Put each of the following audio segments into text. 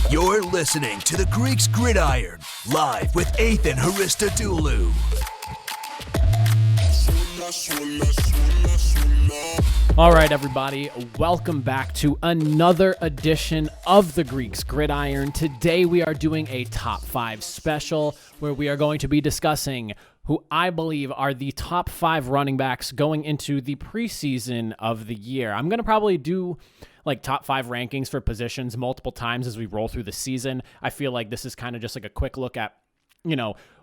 You're listening to the Greeks Gridiron, live with Athan Hristodulu. All right, everybody, welcome back to another edition of the Greeks Gridiron. Today we are doing a top 5 special where we are going to be discussing who I believe are the top 5 running backs going into the preseason of the year. I'm going to probably do like top 5 rankings for positions multiple times as we roll through the season. I feel like this is kind of just like a quick look at,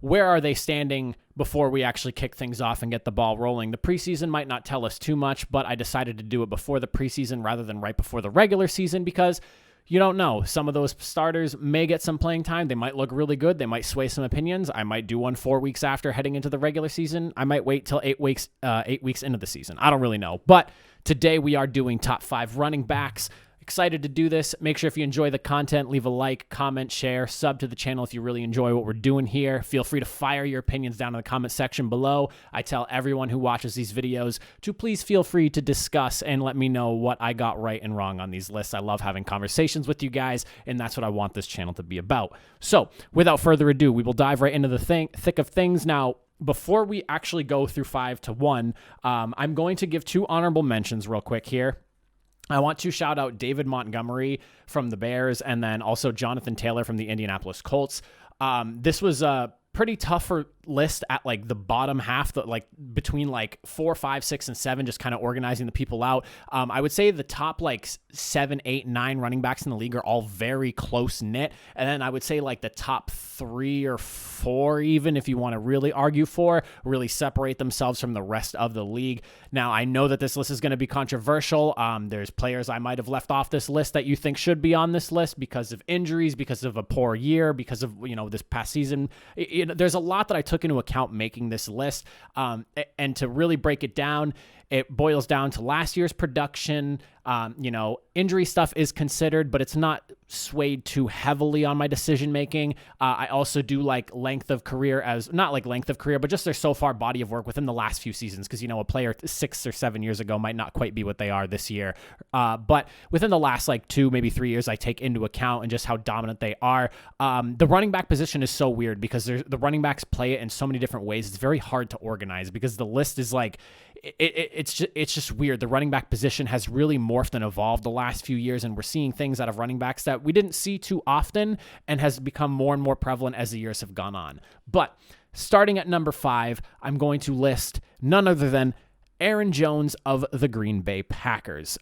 where are they standing before we actually kick things off and get the ball rolling. The preseason might not tell us too much, but I decided to do it before the preseason rather than right before the regular season because you don't know. Some of those starters may get some playing time. They might look really good. They might sway some opinions. I might do one 4 weeks after heading into the regular season. I might wait till 8 weeks into the season. I don't really know. But today we are doing top 5 running backs. Excited to do this. Make sure if you enjoy the content, leave a like, comment, share, sub to the channel if you really enjoy what we're doing here. Feel free to fire your opinions down in the comment section below. I tell everyone who watches these videos to please feel free to discuss and let me know what I got right and wrong on these lists. I love having conversations with you guys, and that's what I want this channel to be about. So, without further ado, we will dive right into the thick of things now. Before we actually go through 5 to 1, I'm going to give 2 honorable mentions real quick here. I want to shout out David Montgomery from the Bears and then also Jonathan Taylor from the Indianapolis Colts. This was a pretty tougher list at like the bottom half, between 4, 5, 6, and 7, just kind of organizing the people out. I would say the top 7, 8, 9 running backs in the league are all very close knit. And then I would say the top 3 or 4, even if you want to really argue for, really separate themselves from the rest of the league. Now, I know that this list is going to be controversial. There's players I might have left off this list that you think should be on this list because of injuries, because of a poor year, because of, this past season. There's a lot that I took into account making this list. And to really break it down, it boils down to last year's production. Injury stuff is considered, but it's not swayed too heavily on my decision making. I also do like length of career but just their so far body of work within the last few seasons. Because, a player 6 or 7 years ago might not quite be what they are this year. But within the last 2, maybe 3 years, I take into account and just how dominant they are. The running back position is so weird because the running backs play it in so many different ways. It's very hard to organize because the list is it's just weird. The running back position has really morphed and evolved the last few years, and we're seeing things out of running backs that we didn't see too often and has become more and more prevalent as the years have gone on. But starting at number 5, I'm going to list none other than Aaron Jones of the Green Bay Packers.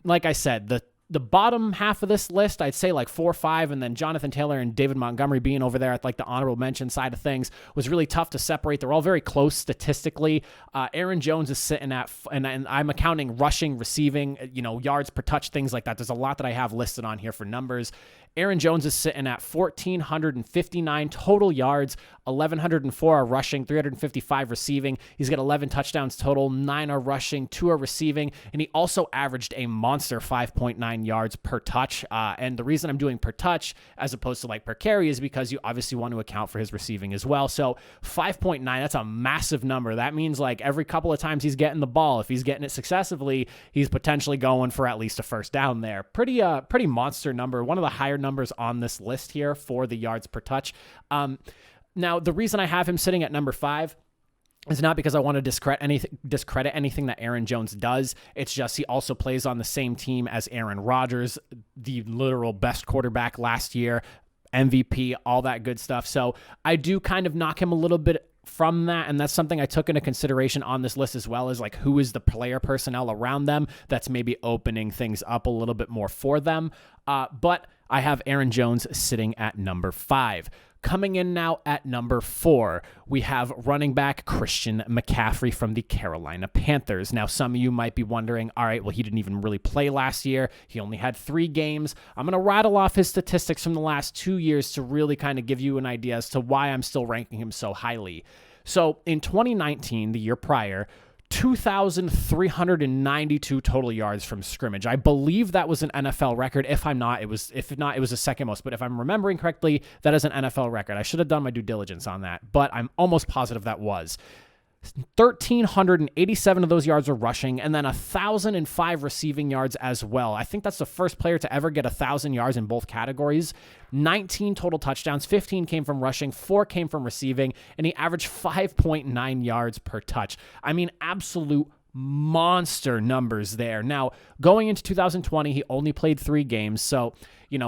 Like I said, the bottom half of this list, I'd say 4, 5, and then Jonathan Taylor and David Montgomery being over there at the honorable mention side of things was really tough to separate. They're all very close statistically. Aaron Jones is sitting at, and I'm accounting rushing, receiving, yards per touch, things like that. There's a lot that I have listed on here for numbers. Aaron Jones is sitting at 1,459 total yards, 1,104 are rushing, 355 receiving. He's got 11 touchdowns total, 9 are rushing, 2 are receiving, and he also averaged a monster 5.9 yards per touch. And the reason I'm doing per touch as opposed to per carry is because you obviously want to account for his receiving as well. So 5.9, that's a massive number. That means every couple of times he's getting the ball, if he's getting it successively, he's potentially going for at least a first down there. Pretty monster number. One of the higher numbers on this list here for the yards per touch. Now, the reason I have him sitting at number 5 is not because I want to discredit anything that Aaron Jones does. It's just he also plays on the same team as Aaron Rodgers, the literal best quarterback last year, MVP, all that good stuff. So I do kind of knock him a little bit from that, and that's something I took into consideration on this list as well, as who is the player personnel around them that's maybe opening things up a little bit more for them. But I have Aaron Jones sitting at number 5. Coming in now at number 4, we have running back Christian McCaffrey from the Carolina Panthers. Now, some of you might be wondering, all right, well, he didn't even really play last year. He only had 3 games. I'm going to rattle off his statistics from the last 2 years to really kind of give you an idea as to why I'm still ranking him so highly. So in 2019, the year prior, 2,392 total yards from scrimmage. I believe that was an NFL record. If not, it was the second most. But if I'm remembering correctly, that is an NFL record. I should have done my due diligence on that, but I'm almost positive that was. 1,387 of those yards were rushing, and then 1,005 receiving yards as well. I think that's the first player to ever get 1,000 yards in both categories. 19 total touchdowns, 15 came from rushing, 4 came from receiving, and he averaged 5.9 yards per touch. I mean, absolute monster numbers there. Now, going into 2020, he only played 3 games, so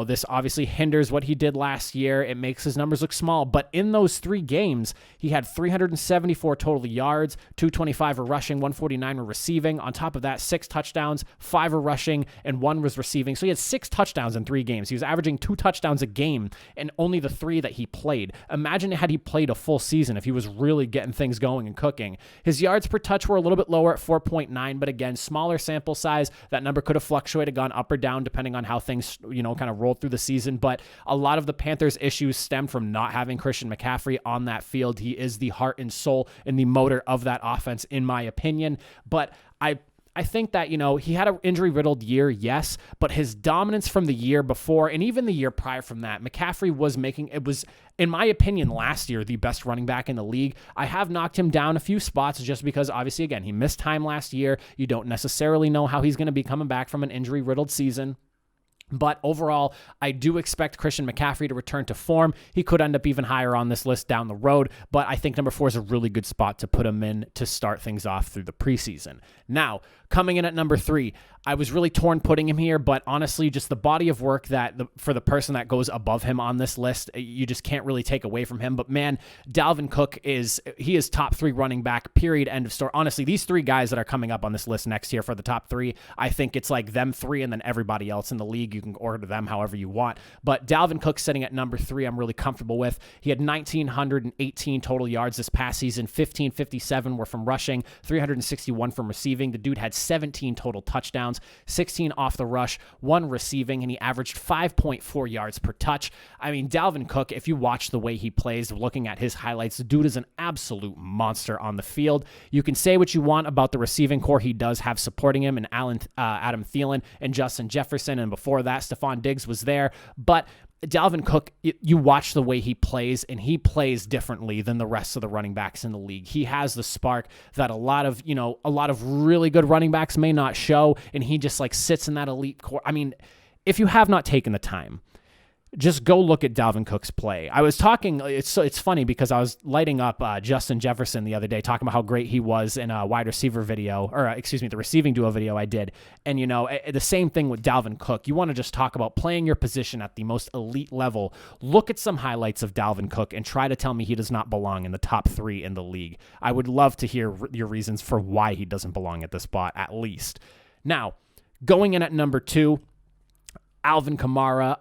this obviously hinders what he did last year. It makes his numbers look small, but in those 3 games, he had 374 total yards, 225 were rushing, 149 were receiving. On top of that, 6 touchdowns, 5 were rushing, and 1 was receiving. So he had 6 touchdowns in 3 games. He was averaging 2 touchdowns a game in only the 3 that he played. Imagine had he played a full season if he was really getting things going and cooking. His yards per touch were a little bit lower at 4.9, but again, smaller sample size. That number could have fluctuated, gone up or down, depending on how things, kind of rolled through the season. But a lot of the Panthers' issues stem from not having Christian McCaffrey on that field. He is the heart and soul and the motor of that offense, in my opinion. But I think that, he had an injury-riddled year, yes, but his dominance from the year before and even the year prior from that, McCaffrey was in my opinion, last year, the best running back in the league. I have knocked him down a few spots just because, obviously, again, he missed time last year. You don't necessarily know how he's going to be coming back from an injury-riddled season. But overall, I do expect Christian McCaffrey to return to form. He could end up even higher on this list down the road, but I think number 4 is a really good spot to put him in to start things off through the preseason. Now, coming in at number 3, I was really torn putting him here, but honestly, just the body of work for the person that goes above him on this list, you just can't really take away from him. But man, Dalvin Cook is top 3 running back, period, end of story. Honestly, these 3 guys that are coming up on this list next year for the top 3, I think it's like them 3 and then everybody else in the league. You can order them however you want. But Dalvin Cook sitting at number 3, I'm really comfortable with. He had 1,918 total yards this past season. 1,557 were from rushing, 361 from receiving. The dude had 17 total touchdowns, 16 off the rush, 1 receiving, and he averaged 5.4 yards per touch. I mean, Dalvin Cook, if you watch the way he plays, looking at his highlights, the dude is an absolute monster on the field. You can say what you want about the receiving core he does have supporting him, and Adam Thielen and Justin Jefferson, and before that, Stephon Diggs was there, but Dalvin Cook, you watch the way he plays, and he plays differently than the rest of the running backs in the league. He has the spark that a lot of really good running backs may not show, and he just sits in that elite core. I mean, if you have not taken the time, just go look at Dalvin Cook's play. I was talking, it's funny because I was lighting up Justin Jefferson the other day, talking about how great he was in a wide receiver video, the receiving duo video I did. And, the same thing with Dalvin Cook. You want to just talk about playing your position at the most elite level. Look at some highlights of Dalvin Cook and try to tell me he does not belong in the top 3 in the league. I would love to hear your reasons for why he doesn't belong at this spot, at least. Now, going in at number 2, Alvin Kamara.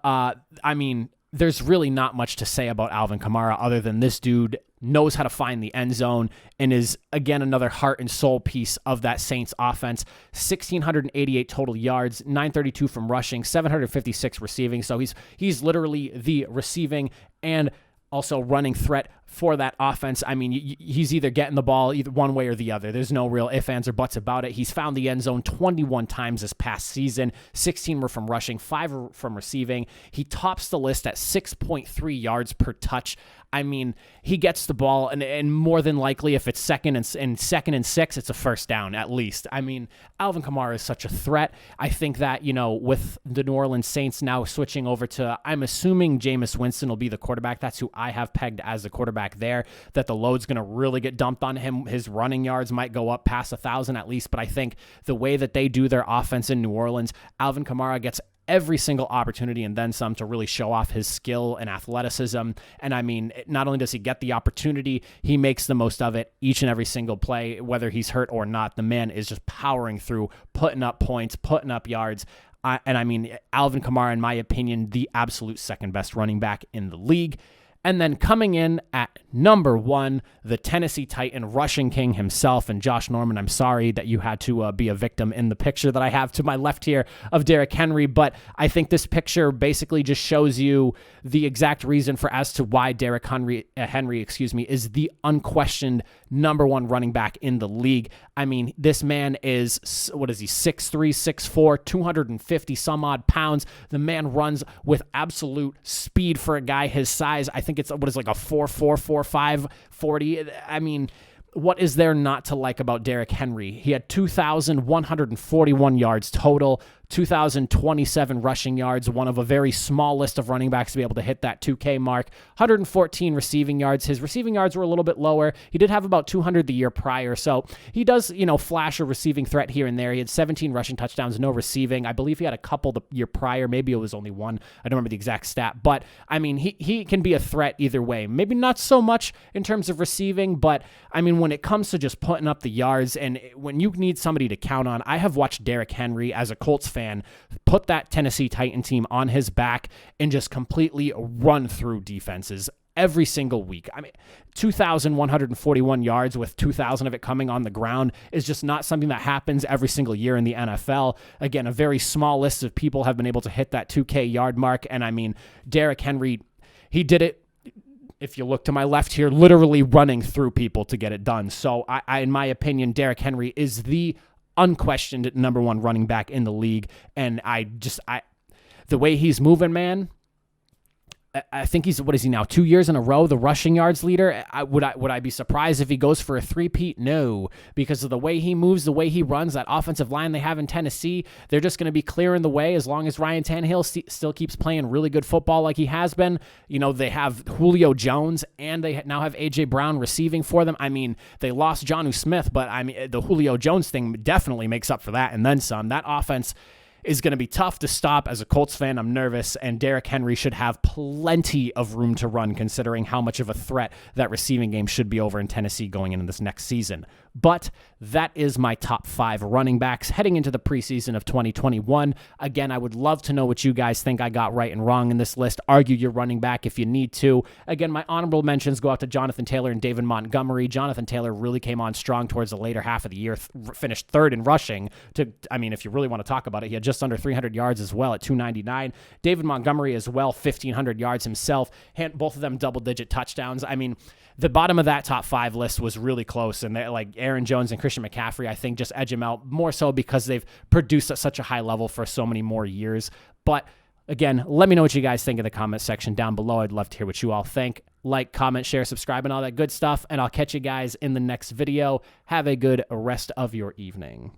I mean, there's really not much to say about Alvin Kamara other than this dude knows how to find the end zone and is, again, another heart and soul piece of that Saints offense. 1,688 total yards, 932 from rushing, 756 receiving. So he's literally the receiving and also running threat for that offense. I mean, he's either getting the ball either one way or the other. There's no real ifs, ands, or buts about it. He's found the end zone 21 times this past season. 16 were from rushing, 5 were from receiving. He tops the list at 6.3 yards per touch. I mean, he gets the ball, and more than likely, if it's second and 6, it's a first down at least. I mean, Alvin Kamara is such a threat. I think that, with the New Orleans Saints now switching over to, I'm assuming Jameis Winston will be the quarterback. That's who I have pegged as the quarterback there, that the load's going to really get dumped on him. His running yards might go up past 1,000 at least, but I think the way that they do their offense in New Orleans, Alvin Kamara gets every single opportunity and then some to really show off his skill and athleticism. And I mean, not only does he get the opportunity, he makes the most of it each and every single play, whether he's hurt or not. The man is just powering through, putting up points, putting up yards. And I mean, Alvin Kamara, in my opinion, the absolute second best running back in the league. And then coming in at number 1, the Tennessee Titan rushing king himself, and Josh Norman. I'm sorry that you had to be a victim in the picture that I have to my left here of Derrick Henry, but I think this picture basically just shows you the exact reason as to why Derrick Henry, is the unquestioned number 1 running back in the league. I mean, this man is, 6'3", 6'4", 250 some odd pounds. The man runs with absolute speed for a guy his size. I think it's like a 4.4, 4.5 40. I mean, what is there not to like about Derrick Henry? He had 2,141 yards total, 2,027 rushing yards, one of a very small list of running backs to be able to hit that 2K mark, 114 receiving yards. His receiving yards were a little bit lower. He did have about 200 the year prior, so he does, flash a receiving threat here and there. He had 17 rushing touchdowns, no receiving. I believe he had a couple the year prior. Maybe it was only one. I don't remember the exact stat, but I mean, he can be a threat either way. Maybe not so much in terms of receiving, but I mean, when it comes to just putting up the yards and when you need somebody to count on, I have watched Derrick Henry as a Colts fan put that Tennessee Titan team on his back and just completely run through defenses every single week. I mean, 2,141 yards with 2,000 of it coming on the ground is just not something that happens every single year in the NFL. Again, a very small list of people have been able to hit that 2K yard mark. And I mean, Derrick Henry, he did it. If you look to my left here, literally running through people to get it done. So I in my opinion, Derrick Henry is the unquestioned number one running back in the league. And the way he's moving, man, I think what is he now? 2 years in a row, the rushing yards leader. Would I be surprised if he goes for a three-peat? No, because of the way he moves, the way he runs, that offensive line they have in Tennessee, they're just going to be clearing the way as long as Ryan Tannehill still keeps playing really good football like he has been. They have Julio Jones and they now have A.J. Brown receiving for them. I mean, they lost Jonnu Smith, but I mean, the Julio Jones thing definitely makes up for that and then some. That offense is going to be tough to stop. As a Colts fan, I'm nervous, and Derrick Henry should have plenty of room to run considering how much of a threat that receiving game should be over in Tennessee going into this next season. But that is my top 5 running backs heading into the preseason of 2021. Again, I would love to know what you guys think I got right and wrong in this list. Argue your running back if you need to. Again, my honorable mentions go out to Jonathan Taylor and David Montgomery. Jonathan Taylor really came on strong towards the later half of the year, finished third in rushing. If you really want to talk about it, he had just under 300 yards as well at 299. David Montgomery as well, 1,500 yards himself. Both of them double-digit touchdowns. I mean, the bottom of that top 5 list was really close, and like Aaron Jones and Christian McCaffrey, I think, just edge him out more so because they've produced at such a high level for so many more years. But again, let me know what you guys think in the comment section down below. I'd love to hear what you all think. Like, comment, share, subscribe, and all that good stuff, and I'll catch you guys in the next video. Have a good rest of your evening.